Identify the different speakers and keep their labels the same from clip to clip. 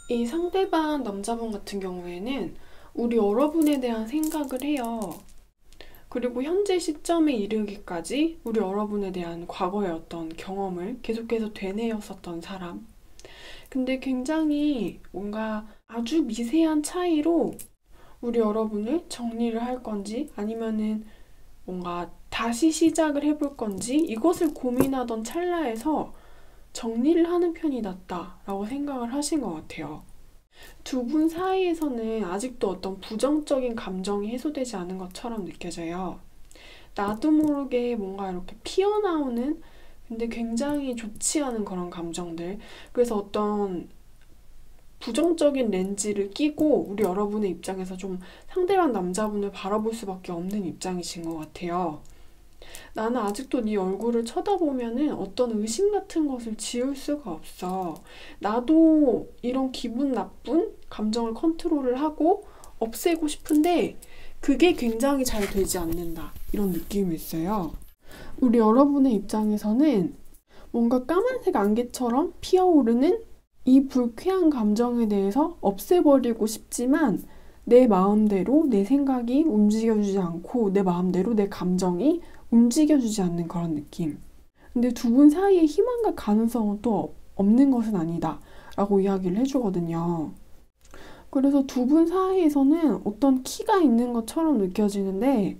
Speaker 1: 이 상대방 남자분 같은 경우에는 우리 여러분에 대한 생각을 해요. 그리고 현재 시점에 이르기까지 우리 여러분에 대한 과거의 어떤 경험을 계속해서 되뇌었었던 사람. 근데 굉장히 뭔가 아주 미세한 차이로 우리 여러분을 정리를 할 건지 아니면은 뭔가 다시 시작을 해볼 건지 이것을 고민하던 찰나에서 정리를 하는 편이 낫다라고 생각을 하신 것 같아요. 두 분 사이에서는 아직도 어떤 부정적인 감정이 해소되지 않은 것처럼 느껴져요. 나도 모르게 뭔가 이렇게 피어나오는 근데 굉장히 좋지 않은 그런 감정들. 그래서 어떤 부정적인 렌즈를 끼고 우리 여러분의 입장에서 좀 상대방 남자분을 바라볼 수밖에 없는 입장이신 것 같아요. 나는 아직도 네 얼굴을 쳐다보면은 어떤 의심 같은 것을 지울 수가 없어. 나도 이런 기분 나쁜 감정을 컨트롤을 하고 없애고 싶은데 그게 굉장히 잘 되지 않는다. 이런 느낌이 있어요. 우리 여러분의 입장에서는 뭔가 까만색 안개처럼 피어오르는 이 불쾌한 감정에 대해서 없애버리고 싶지만 내 마음대로 내 생각이 움직여주지 않고 내 마음대로 내 감정이 움직여주지 않는 그런 느낌. 근데 두 분 사이에 희망과 가능성은 또 없는 것은 아니다 라고 이야기를 해주거든요. 그래서 두 분 사이에서는 어떤 키가 있는 것처럼 느껴지는데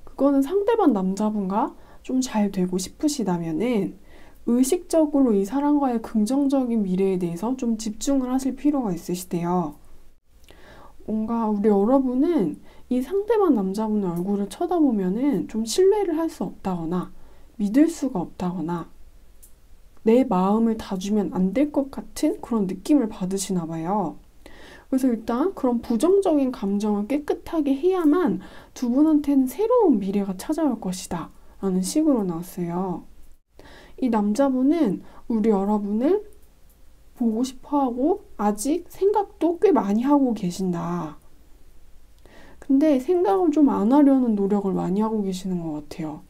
Speaker 1: 그거는 상대방 남자분과 좀 잘 되고 싶으시다면은 의식적으로 이 사람과의 긍정적인 미래에 대해서 좀 집중을 하실 필요가 있으시대요. 뭔가 우리 여러분은 이 상대방 남자분의 얼굴을 쳐다보면은 좀 신뢰를 할 수 없다거나 믿을 수가 없다거나 내 마음을 다 주면 안 될 것 같은 그런 느낌을 받으시나 봐요. 그래서 일단 그런 부정적인 감정을 깨끗하게 해야만 두 분한테는 새로운 미래가 찾아올 것이다 라는 식으로 나왔어요. 이 남자분은 우리 여러분을 보고 싶어 하고 아직 생각도 꽤 많이 하고 계신다. 근데 생각을 좀 안 하려는 노력을 많이 하고 계시는 것 같아요.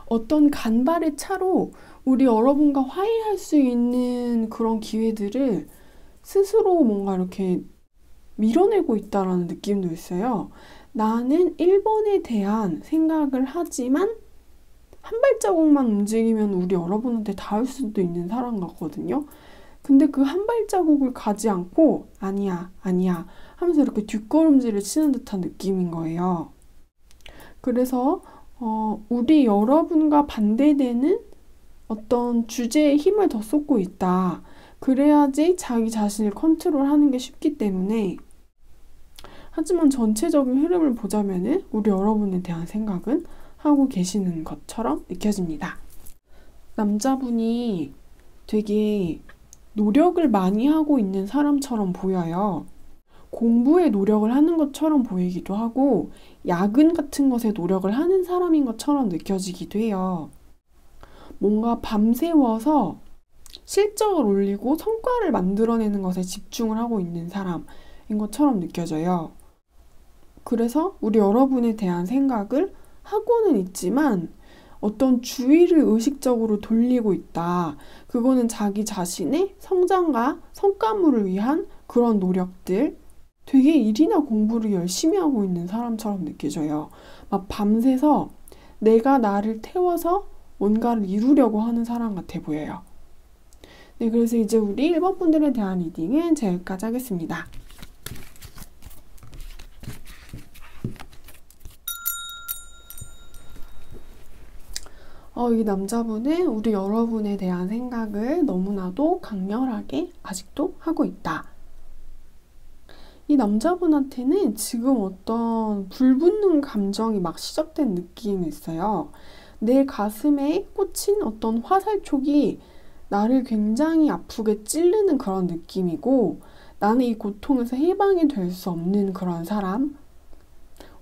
Speaker 1: 어떤 간발의 차로 우리 여러분과 화해할 수 있는 그런 기회들을 스스로 뭔가 이렇게 밀어내고 있다라는 느낌도 있어요. 나는 1번에 대한 생각을 하지만 한 발자국만 움직이면 우리 여러분한테 닿을 수도 있는 사람 같거든요. 근데 그 한 발자국을 가지 않고 아니야, 아니야 하면서 이렇게 뒷걸음질을 치는 듯한 느낌인 거예요. 그래서 우리 여러분과 반대되는 어떤 주제에 힘을 더 쏟고 있다. 그래야지 자기 자신을 컨트롤하는 게 쉽기 때문에 하지만 전체적인 흐름을 보자면은 우리 여러분에 대한 생각은 하고 계시는 것처럼 느껴집니다. 남자분이 되게 노력을 많이 하고 있는 사람처럼 보여요. 공부에 노력을 하는 것처럼 보이기도 하고 야근 같은 것에 노력을 하는 사람인 것처럼 느껴지기도 해요. 뭔가 밤새워서 실적을 올리고 성과를 만들어내는 것에 집중을 하고 있는 사람인 것처럼 느껴져요. 그래서 우리 여러분에 대한 생각을 하고는 있지만 어떤 주의를 의식적으로 돌리고 있다. 그거는 자기 자신의 성장과 성과물을 위한 그런 노력들. 되게 일이나 공부를 열심히 하고 있는 사람처럼 느껴져요. 막 밤새서 내가 나를 태워서 뭔가를 이루려고 하는 사람 같아 보여요. 네, 그래서 이제 우리 1번 분들에 대한 리딩은 제가 여기까지 하겠습니다. 이 남자분은 우리 여러분에 대한 생각을 너무나도 강렬하게 아직도 하고 있다. 이 남자분한테는 지금 어떤 불붙는 감정이 막 시작된 느낌이 있어요. 내 가슴에 꽂힌 어떤 화살촉이 나를 굉장히 아프게 찌르는 그런 느낌이고 나는 이 고통에서 해방이 될 수 없는 그런 사람.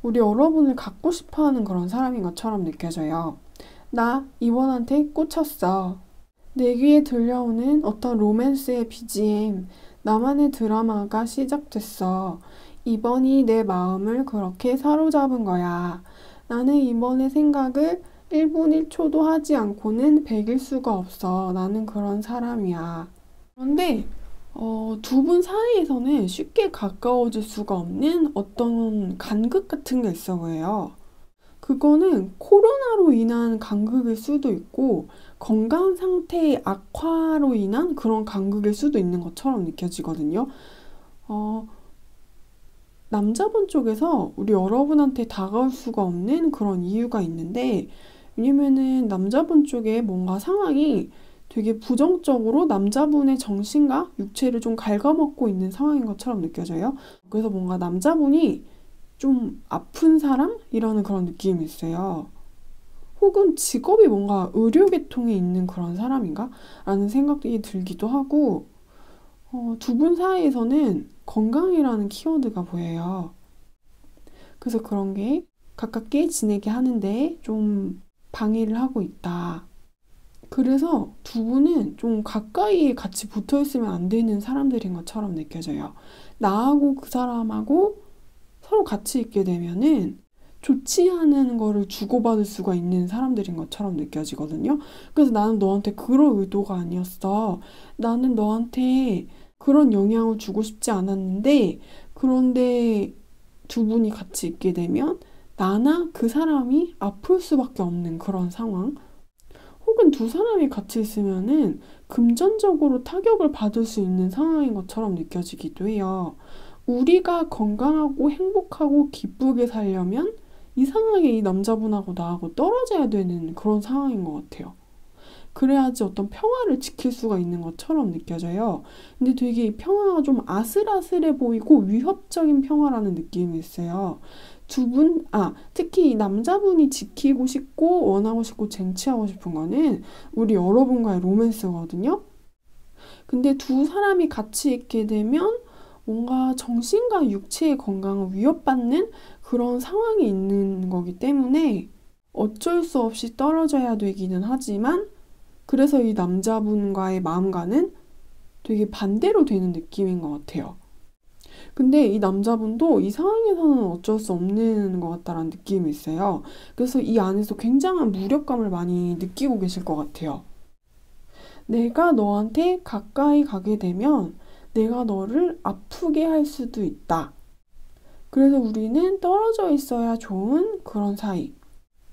Speaker 1: 우리 여러분을 갖고 싶어하는 그런 사람인 것처럼 느껴져요. 나 이번한테 꽂혔어. 내 귀에 들려오는 어떤 로맨스의 BGM, 나만의 드라마가 시작됐어. 이번이 내 마음을 그렇게 사로잡은 거야. 나는 이번의 생각을 1분 1초도 하지 않고는 배길 수가 없어. 나는 그런 사람이야. 그런데 두 분 사이에서는 쉽게 가까워질 수가 없는 어떤 간극 같은 게 있어 보여요. 그거는 코로나로 인한 간극일 수도 있고 건강 상태의 악화로 인한 그런 간극일 수도 있는 것처럼 느껴지거든요. 어, 남자분 쪽에서 우리 여러분한테 다가올 수가 없는 그런 이유가 있는데, 왜냐면은 남자분 쪽에 뭔가 상황이 되게 부정적으로 남자분의 정신과 육체를 좀 갉아먹고 있는 상황인 것처럼 느껴져요. 그래서 뭔가 남자분이 좀 아픈 사람이라는 그런 느낌이 있어요. 혹은 직업이 뭔가 의료계통에 있는 그런 사람인가? 라는 생각이 들기도 하고, 두 분 사이에서는 건강이라는 키워드가 보여요. 그래서 그런 게 가깝게 지내게 하는데 좀 방해를 하고 있다. 그래서 두 분은 좀 가까이에 같이 붙어 있으면 안 되는 사람들인 것처럼 느껴져요. 나하고 그 사람하고 서로 같이 있게 되면은 좋지 않은 거를 주고받을 수가 있는 사람들인 것처럼 느껴지거든요. 그래서 나는 너한테 그런 의도가 아니었어. 나는 너한테 그런 영향을 주고 싶지 않았는데, 그런데 두 분이 같이 있게 되면 나나 그 사람이 아플 수밖에 없는 그런 상황. 혹은 두 사람이 같이 있으면은 금전적으로 타격을 받을 수 있는 상황인 것처럼 느껴지기도 해요. 우리가 건강하고 행복하고 기쁘게 살려면 이상하게 이 남자분하고 나하고 떨어져야 되는 그런 상황인 것 같아요. 그래야지 어떤 평화를 지킬 수가 있는 것처럼 느껴져요. 근데 되게 이 평화가 좀 아슬아슬해 보이고 위협적인 평화라는 느낌이 있어요. 특히 이 남자분이 지키고 싶고 원하고 싶고 쟁취하고 싶은 거는 우리 여러분과의 로맨스거든요. 근데 두 사람이 같이 있게 되면 뭔가 정신과 육체의 건강을 위협받는 그런 상황이 있는 거기 때문에 어쩔 수 없이 떨어져야 되기는 하지만, 그래서 이 남자분과의 마음과는 되게 반대로 되는 느낌인 것 같아요. 근데 이 남자분도 이 상황에서는 어쩔 수 없는 것 같다라는 느낌이 있어요. 그래서 이 안에서 굉장한 무력감을 많이 느끼고 계실 것 같아요. 내가 너한테 가까이 가게 되면 내가 너를 아프게 할 수도 있다. 그래서 우리는 떨어져 있어야 좋은 그런 사이.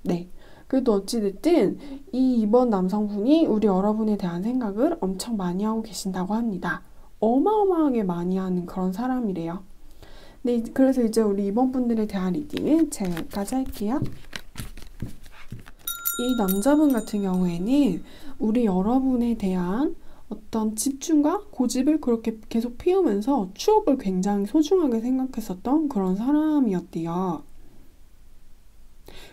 Speaker 1: 네. 그래도 어찌됐든 이번 남성분이 우리 여러분에 대한 생각을 엄청 많이 하고 계신다고 합니다. 어마어마하게 많이 하는 그런 사람이래요. 네, 그래서 이제 우리 이번 분들에 대한 리딩은 제가 여기까지 할게요. 이 남자분 같은 경우에는 우리 여러분에 대한 어떤 집중과 고집을 그렇게 계속 피우면서 추억을 굉장히 소중하게 생각했었던 그런 사람이었대요.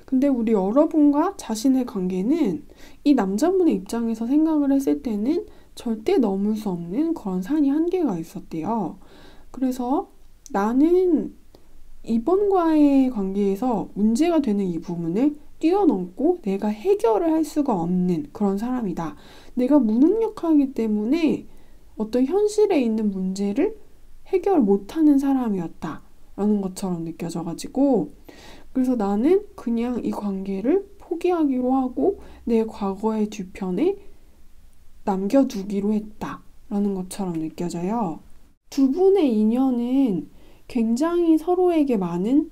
Speaker 1: 근데 우리 여러분과 자신의 관계는 이 남자분의 입장에서 생각을 했을 때는 절대 넘을 수 없는 그런 산이 한계가 있었대요. 그래서 나는 이번과의 관계에서 문제가 되는 이 부분을 뛰어넘고 내가 해결을 할 수가 없는 그런 사람이다. 내가 무능력하기 때문에 어떤 현실에 있는 문제를 해결 못하는 사람이었다. 라는 것처럼 느껴져가지고, 그래서 나는 그냥 이 관계를 포기하기로 하고 내 과거의 뒤편에 남겨두기로 했다. 라는 것처럼 느껴져요. 두 분의 인연은 굉장히 서로에게 많은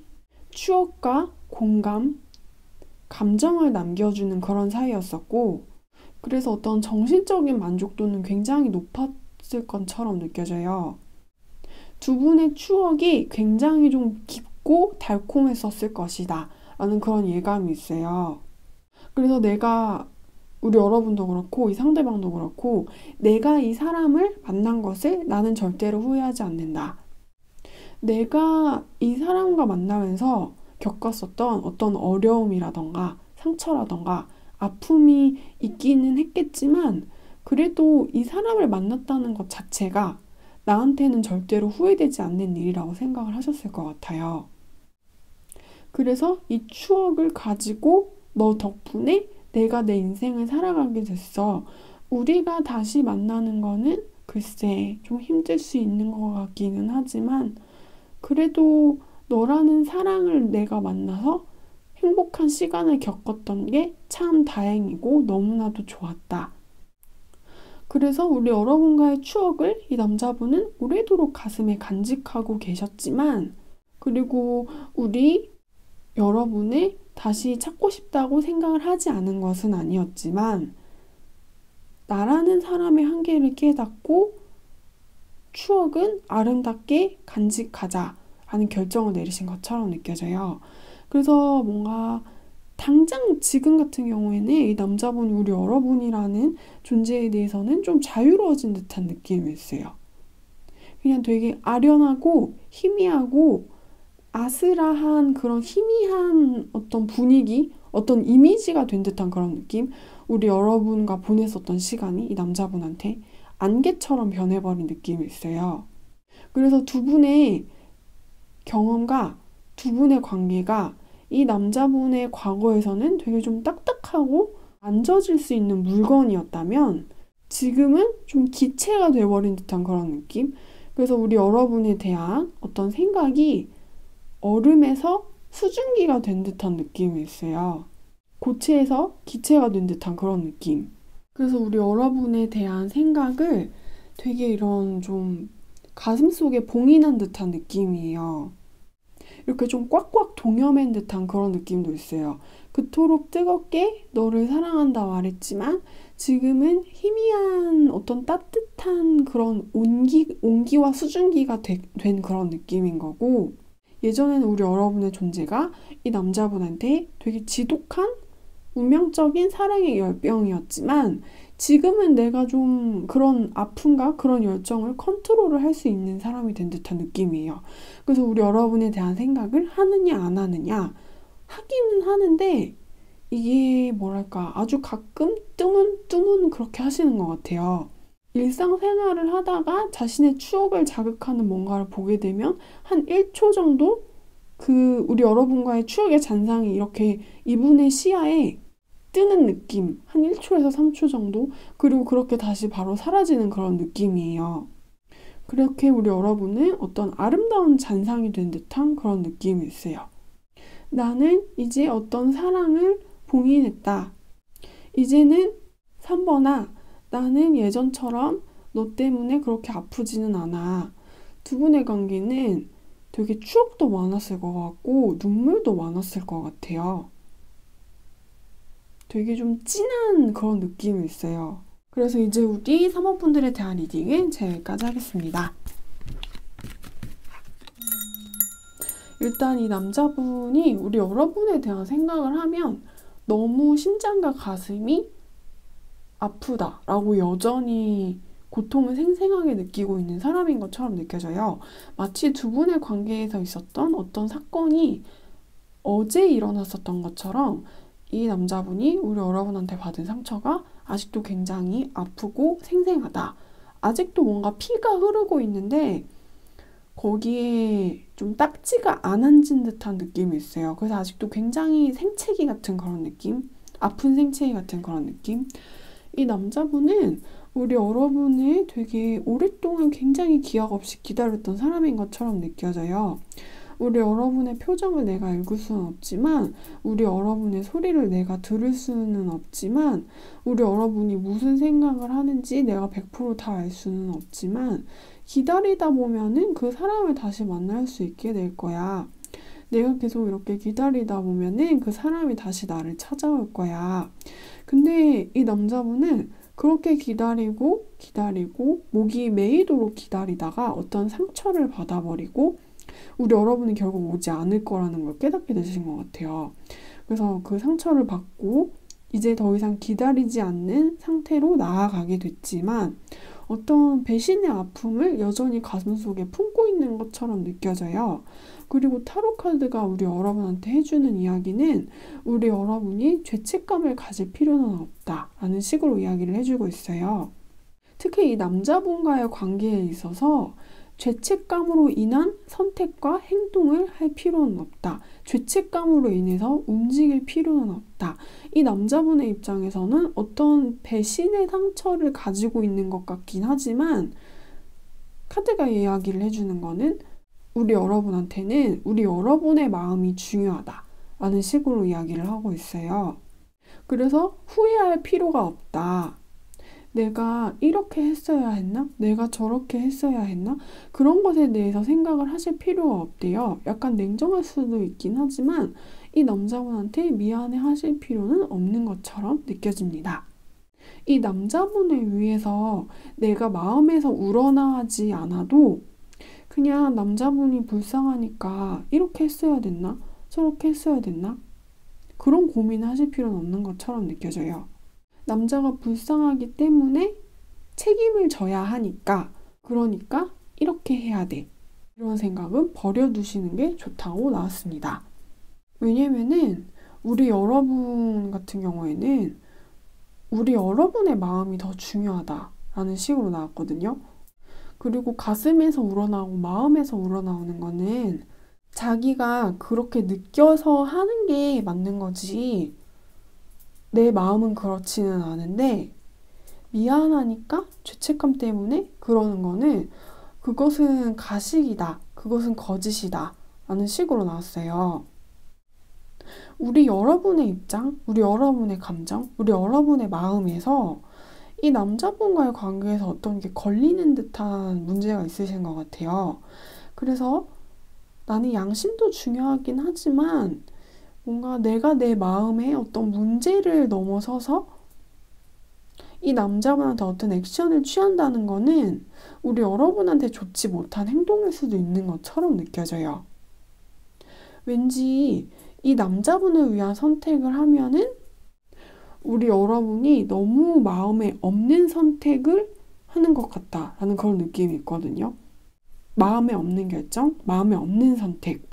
Speaker 1: 추억과 공감, 감정을 남겨주는 그런 사이였었고, 그래서 어떤 정신적인 만족도는 굉장히 높았을 것처럼 느껴져요. 두 분의 추억이 굉장히 좀 깊고 달콤했었을 것이다 라는 그런 예감이 있어요. 그래서 우리 여러분도 그렇고 이 상대방도 그렇고, 내가 이 사람을 만난 것을 나는 절대로 후회하지 않는다. 내가 이 사람과 만나면서 겪었었던 어떤 어려움이라던가 상처라던가 아픔이 있기는 했겠지만, 그래도 이 사람을 만났다는 것 자체가 나한테는 절대로 후회되지 않는 일이라고 생각을 하셨을 것 같아요. 그래서 이 추억을 가지고 너 덕분에 내가 내 인생을 살아가게 됐어. 우리가 다시 만나는 거는 글쎄 좀 힘들 수 있는 것 같기는 하지만, 그래도 너라는 사랑을 내가 만나서 행복한 시간을 겪었던 게 참 다행이고 너무나도 좋았다. 그래서 우리 여러분과의 추억을 이 남자분은 오래도록 가슴에 간직하고 계셨지만, 그리고 우리 여러분을 다시 찾고 싶다고 생각을 하지 않은 것은 아니었지만, 나라는 사람의 한계를 깨닫고 추억은 아름답게 간직하자 하는 결정을 내리신 것처럼 느껴져요. 그래서 뭔가 당장 지금 같은 경우에는 이 남자분이 우리 여러분이라는 존재에 대해서는 좀 자유로워진 듯한 느낌이 있어요. 그냥 되게 아련하고 희미하고 아슬아한 그런 희미한 어떤 분위기, 어떤 이미지가 된 듯한 그런 느낌? 우리 여러분과 보냈었던 시간이 이 남자분한테 안개처럼 변해버린 느낌이 있어요. 그래서 두 분의 경험과 두 분의 관계가 이 남자분의 과거에서는 되게 좀 딱딱하고 만져질 수 있는 물건이었다면 지금은 좀 기체가 돼버린 듯한 그런 느낌? 그래서 우리 여러분에 대한 어떤 생각이 얼음에서 수증기가 된 듯한 느낌이 있어요. 고체에서 기체가 된 듯한 그런 느낌. 그래서 우리 여러분에 대한 생각을 되게 이런 좀 가슴속에 봉인한 듯한 느낌이에요. 이렇게 좀 꽉꽉 동여맨 듯한 그런 느낌도 있어요. 그토록 뜨겁게 너를 사랑한다 말했지만 지금은 희미한 어떤 따뜻한 그런 온기와 수증기가 된 그런 느낌인 거고, 예전에는 우리 여러분의 존재가 이 남자분한테 되게 지독한 운명적인 사랑의 열병이었지만 지금은 내가 좀 그런 아픔과 그런 열정을 컨트롤을 할 수 있는 사람이 된 듯한 느낌이에요. 그래서 우리 여러분에 대한 생각을 하느냐 안 하느냐, 하기는 하는데 이게 뭐랄까 아주 가끔 뜨문 그렇게 하시는 것 같아요. 일상생활을 하다가 자신의 추억을 자극하는 뭔가를 보게 되면 한 1초 정도 그 우리 여러분과의 추억의 잔상이 이렇게 이분의 시야에 뜨는 느낌, 한 1초에서 3초 정도? 그리고 그렇게 다시 바로 사라지는 그런 느낌이에요. 그렇게 우리 여러분은 어떤 아름다운 잔상이 된 듯한 그런 느낌이 있어요. 나는 이제 어떤 사랑을 봉인했다. 이제는 3번아, 나는 예전처럼 너 때문에 그렇게 아프지는 않아. 두 분의 관계는 되게 추억도 많았을 것 같고 눈물도 많았을 것 같아요. 되게 좀 진한 그런 느낌이 있어요. 그래서 이제 우리 사모분들에 대한 리딩은 제가 여기까지 하겠습니다. 일단 이 남자분이 우리 여러분에 대한 생각을 하면 너무 심장과 가슴이 아프다라고 여전히 고통을 생생하게 느끼고 있는 사람인 것처럼 느껴져요. 마치 두 분의 관계에서 있었던 어떤 사건이 어제 일어났었던 것처럼 이 남자분이 우리 여러분한테 받은 상처가 아직도 굉장히 아프고 생생하다. 아직도 뭔가 피가 흐르고 있는데 거기에 좀 딱지가 안 앉은 듯한 느낌이 있어요. 그래서 아직도 굉장히 생채기 같은 그런 느낌? 아픈 생채기 같은 그런 느낌? 이 남자분은 우리 여러분을 되게 오랫동안 굉장히 기약 없이 기다렸던 사람인 것처럼 느껴져요. 우리 여러분의 표정을 내가 읽을 수는 없지만, 우리 여러분의 소리를 내가 들을 수는 없지만, 우리 여러분이 무슨 생각을 하는지 내가 100% 다 알 수는 없지만, 기다리다 보면은 그 사람을 다시 만날 수 있게 될 거야. 내가 계속 이렇게 기다리다 보면은 그 사람이 다시 나를 찾아올 거야. 근데 이 남자분은 그렇게 기다리고 목이 메이도록 기다리다가 어떤 상처를 받아버리고 우리 여러분이 결국 오지 않을 거라는 걸 깨닫게 되신 것 같아요. 그래서 그 상처를 받고 이제 더 이상 기다리지 않는 상태로 나아가게 됐지만 어떤 배신의 아픔을 여전히 가슴속에 품고 있는 것처럼 느껴져요. 그리고 타로 카드가 우리 여러분한테 해주는 이야기는 우리 여러분이 죄책감을 가질 필요는 없다라는 식으로 이야기를 해주고 있어요. 특히 이 남자분과의 관계에 있어서 죄책감으로 인한 선택과 행동을 할 필요는 없다. 죄책감으로 인해서 움직일 필요는 없다. 이 남자분의 입장에서는 어떤 배신의 상처를 가지고 있는 것 같긴 하지만 카드가 이야기를 해주는 거는 우리 여러분한테는 우리 여러분의 마음이 중요하다라는 식으로 이야기를 하고 있어요. 그래서 후회할 필요가 없다. 내가 이렇게 했어야 했나? 내가 저렇게 했어야 했나? 그런 것에 대해서 생각을 하실 필요가 없대요. 약간 냉정할 수도 있긴 하지만 이 남자분한테 미안해 하실 필요는 없는 것처럼 느껴집니다. 이 남자분을 위해서 내가 마음에서 우러나지 않아도 그냥 남자분이 불쌍하니까 이렇게 했어야 됐나? 저렇게 했어야 됐나? 그런 고민을 하실 필요는 없는 것처럼 느껴져요. 남자가 불쌍하기 때문에 책임을 져야 하니까, 그러니까 이렇게 해야 돼. 이런 생각은 버려두시는 게 좋다고 나왔습니다. 왜냐면은 우리 여러분 같은 경우에는 우리 여러분의 마음이 더 중요하다라는 식으로 나왔거든요. 그리고 가슴에서 우러나오고 마음에서 우러나오는 거는 자기가 그렇게 느껴서 하는 게 맞는 거지. 내 마음은 그렇지는 않은데 미안하니까 죄책감 때문에 그러는 거는 그것은 가식이다. 그것은 거짓이다. 라는 식으로 나왔어요. 우리 여러분의 입장, 우리 여러분의 감정, 우리 여러분의 마음에서 이 남자분과의 관계에서 어떤 게 걸리는 듯한 문제가 있으신 것 같아요. 그래서 나는 양심도 중요하긴 하지만 뭔가 내가 내 마음에 어떤 문제를 넘어서서 이 남자분한테 어떤 액션을 취한다는 거는 우리 여러분한테 좋지 못한 행동일 수도 있는 것처럼 느껴져요. 왠지 이 남자분을 위한 선택을 하면은 우리 여러분이 너무 마음에 없는 선택을 하는 것 같다라는 그런 느낌이 있거든요. 마음에 없는 결정, 마음에 없는 선택.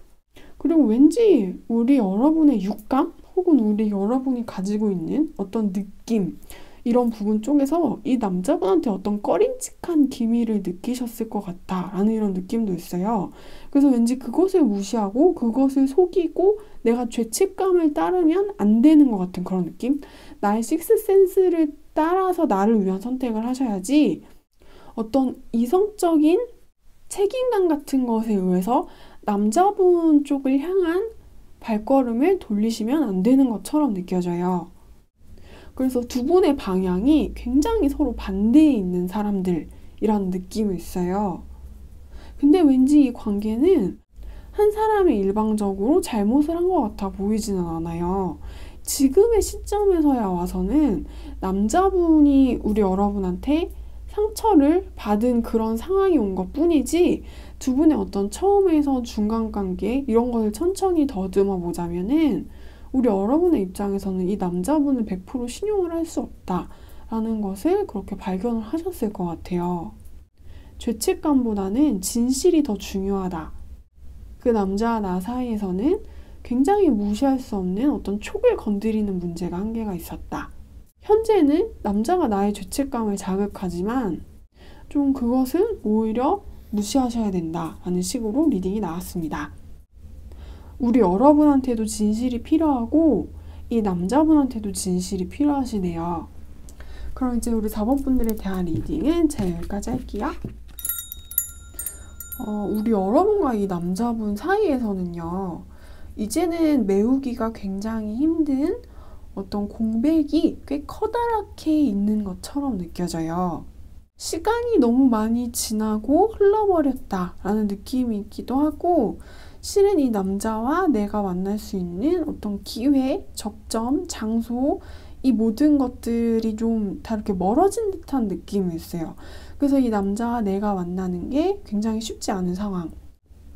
Speaker 1: 그리고 왠지 우리 여러분의 육감 혹은 우리 여러분이 가지고 있는 어떤 느낌 이런 부분 쪽에서 이 남자분한테 어떤 꺼림칙한 기미를 느끼셨을 것 같다라는 이런 느낌도 있어요. 그래서 왠지 그것을 무시하고 그것을 속이고 내가 죄책감을 따르면 안 되는 것 같은 그런 느낌? 나의 식스센스를 따라서 나를 위한 선택을 하셔야지 어떤 이성적인 책임감 같은 것에 의해서 남자분 쪽을 향한 발걸음을 돌리시면 안 되는 것처럼 느껴져요. 그래서 두 분의 방향이 굉장히 서로 반대에 있는 사람들이라는 느낌이 있어요. 근데 왠지 이 관계는 한 사람이 일방적으로 잘못을 한 것 같아 보이지는 않아요. 지금의 시점에서야 와서는 남자분이 우리 여러분한테 상처를 받은 그런 상황이 온 것뿐이지 두 분의 어떤 처음에서 중간 관계 이런 것을 천천히 더듬어 보자면은 우리 여러분의 입장에서는 이 남자분을 100% 신용을 할 수 없다라는 것을 그렇게 발견을 하셨을 것 같아요. 죄책감보다는 진실이 더 중요하다. 그 남자와 나 사이에서는 굉장히 무시할 수 없는 어떤 촉을 건드리는 문제가 한 개가 있었다. 현재는 남자가 나의 죄책감을 자극하지만 좀 그것은 오히려 무시하셔야 된다라는 식으로 리딩이 나왔습니다. 우리 여러분한테도 진실이 필요하고 이 남자분한테도 진실이 필요하시네요. 그럼 이제 우리 4번 분들에 대한 리딩은 제가 여기까지 할게요. 우리 여러분과 이 남자분 사이에서는요. 이제는 메우기가 굉장히 힘든 어떤 공백이 꽤 커다랗게 있는 것처럼 느껴져요. 시간이 너무 많이 지나고 흘러버렸다라는 느낌이 있기도 하고 실은 이 남자와 내가 만날 수 있는 어떤 기회, 적점, 장소 이 모든 것들이 좀 다 이렇게 멀어진 듯한 느낌이 있어요. 그래서 이 남자와 내가 만나는 게 굉장히 쉽지 않은 상황.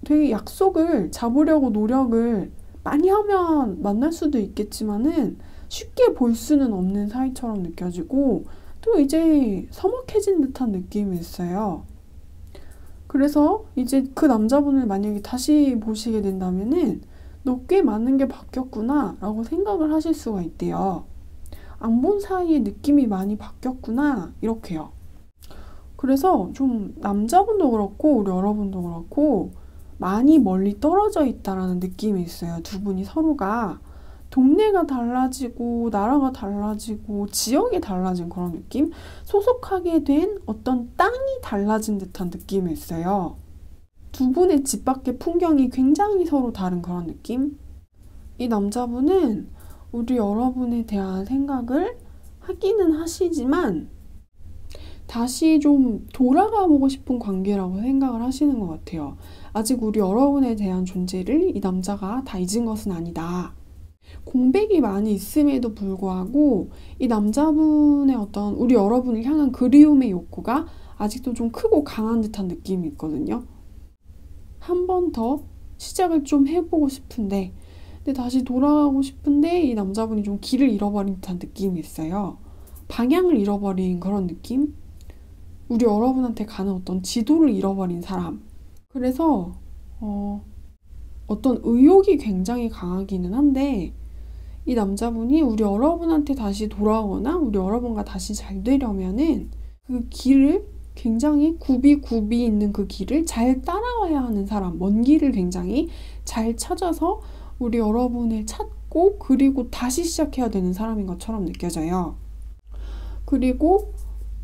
Speaker 1: 되게 약속을 잡으려고 노력을 많이 하면 만날 수도 있겠지만은 쉽게 볼 수는 없는 사이처럼 느껴지고 또 이제 서먹해진 듯한 느낌이 있어요. 그래서 이제 그 남자분을 만약에 다시 보시게 된다면은 너 꽤 많은 게 바뀌었구나 라고 생각을 하실 수가 있대요. 안 본 사이에 느낌이 많이 바뀌었구나 이렇게요. 그래서 좀 남자분도 그렇고 우리 여러분도 그렇고 많이 멀리 떨어져 있다라는 느낌이 있어요. 두 분이 서로가 동네가 달라지고 나라가 달라지고 지역이 달라진 그런 느낌? 소속하게 된 어떤 땅이 달라진 듯한 느낌이 있어요. 두 분의 집 밖의 풍경이 굉장히 서로 다른 그런 느낌? 이 남자분은 우리 여러분에 대한 생각을 하기는 하시지만 다시 좀 돌아가 보고 싶은 관계라고 생각을 하시는 것 같아요. 아직 우리 여러분에 대한 존재를 이 남자가 다 잊은 것은 아니다. 공백이 많이 있음에도 불구하고 이 남자분의 어떤 우리 여러분을 향한 그리움의 욕구가 아직도 좀 크고 강한 듯한 느낌이 있거든요. 한 번 더 시작을 좀 해보고 싶은데, 근데 다시 돌아가고 싶은데 이 남자분이 좀 길을 잃어버린 듯한 느낌이 있어요. 방향을 잃어버린 그런 느낌? 우리 여러분한테 가는 어떤 지도를 잃어버린 사람. 그래서 어떤 의욕이 굉장히 강하기는 한데 이 남자분이 우리 여러분한테 다시 돌아오거나 우리 여러분과 다시 잘 되려면은 그 길을 굉장히 굽이 있는 그 길을 잘 따라와야 하는 사람, 먼 길을 굉장히 잘 찾아서 우리 여러분을 찾고 그리고 다시 시작해야 되는 사람인 것처럼 느껴져요. 그리고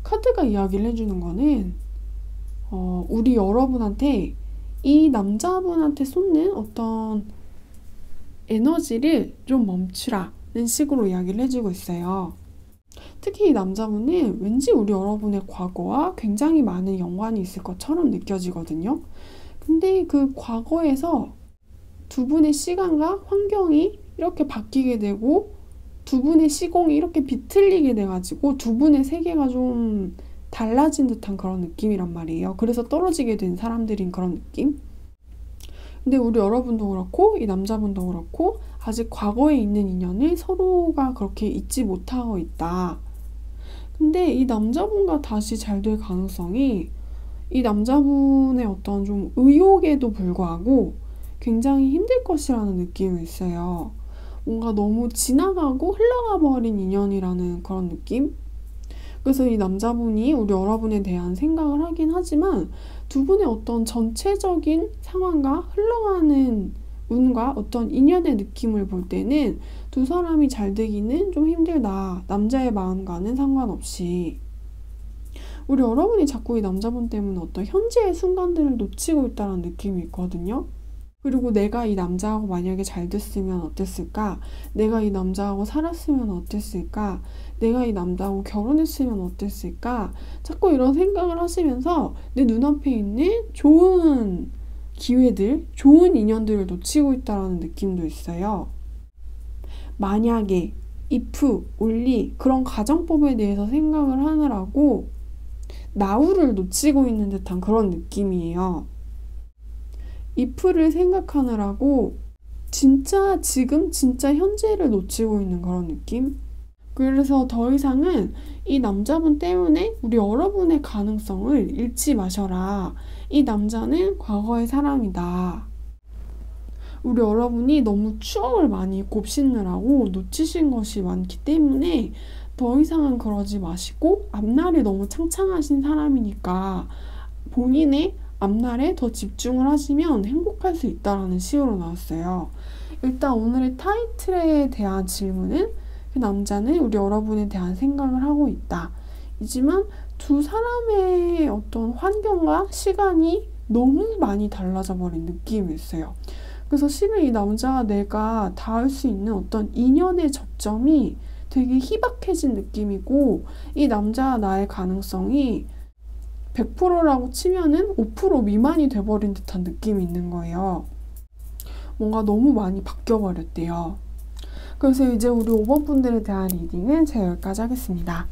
Speaker 1: 카드가 이야기를 해주는 거는 우리 여러분한테 이 남자분한테 쏟는 어떤 에너지를 좀 멈추라는 식으로 이야기를 해주고 있어요. 특히 이 남자분은 왠지 우리 여러분의 과거와 굉장히 많은 연관이 있을 것처럼 느껴지거든요. 근데 그 과거에서 두 분의 시간과 환경이 이렇게 바뀌게 되고 두 분의 시공이 이렇게 비틀리게 돼가지고 두 분의 세계가 좀 달라진 듯한 그런 느낌이란 말이에요. 그래서 떨어지게 된 사람들인 그런 느낌? 근데 우리 여러분도 그렇고 이 남자분도 그렇고 아직 과거에 있는 인연을 서로가 그렇게 잊지 못하고 있다. 근데 이 남자분과 다시 잘 될 가능성이 이 남자분의 어떤 좀 의욕에도 불구하고 굉장히 힘들 것이라는 느낌이 있어요. 뭔가 너무 지나가고 흘러가 버린 인연이라는 그런 느낌? 그래서 이 남자분이 우리 여러분에 대한 생각을 하긴 하지만 두 분의 어떤 전체적인 상황과 흘러가는 운과 어떤 인연의 느낌을 볼 때는 두 사람이 잘 되기는 좀 힘들다. 남자의 마음과는 상관없이. 우리 여러분이 자꾸 이 남자분 때문에 어떤 현재의 순간들을 놓치고 있다는 느낌이 있거든요. 그리고 내가 이 남자하고 만약에 잘 됐으면 어땠을까? 내가 이 남자하고 살았으면 어땠을까? 내가 이 남자하고 결혼했으면 어땠을까? 자꾸 이런 생각을 하시면서 내 눈앞에 있는 좋은 기회들, 좋은 인연들을 놓치고 있다는 느낌도 있어요. 만약에, if, only 그런 가정법에 대해서 생각을 하느라고 나우를 놓치고 있는 듯한 그런 느낌이에요. if를 생각하느라고 진짜 지금 진짜 현재를 놓치고 있는 그런 느낌? 그래서 더 이상은 이 남자분 때문에 우리 여러분의 가능성을 잃지 마셔라. 이 남자는 과거의 사람이다. 우리 여러분이 너무 추억을 많이 곱씹느라고 놓치신 것이 많기 때문에 더 이상은 그러지 마시고 앞날이 너무 창창하신 사람이니까 본인의 앞날에 더 집중을 하시면 행복할 수 있다라는 식으로 나왔어요. 일단 오늘의 타이틀에 대한 질문은 그 남자는 우리 여러분에 대한 생각을 하고 있다. 이지만 두 사람의 어떤 환경과 시간이 너무 많이 달라져 버린 느낌이 있어요. 그래서 실은 이 남자와 내가 닿을 수 있는 어떤 인연의 접점이 되게 희박해진 느낌이고 이 남자와 나의 가능성이 100%라고 치면은 5% 미만이 돼버린 듯한 느낌이 있는 거예요. 뭔가 너무 많이 바뀌어버렸대요. 그래서 이제 우리 5번 분들에 대한 리딩은 제가 여기까지 하겠습니다.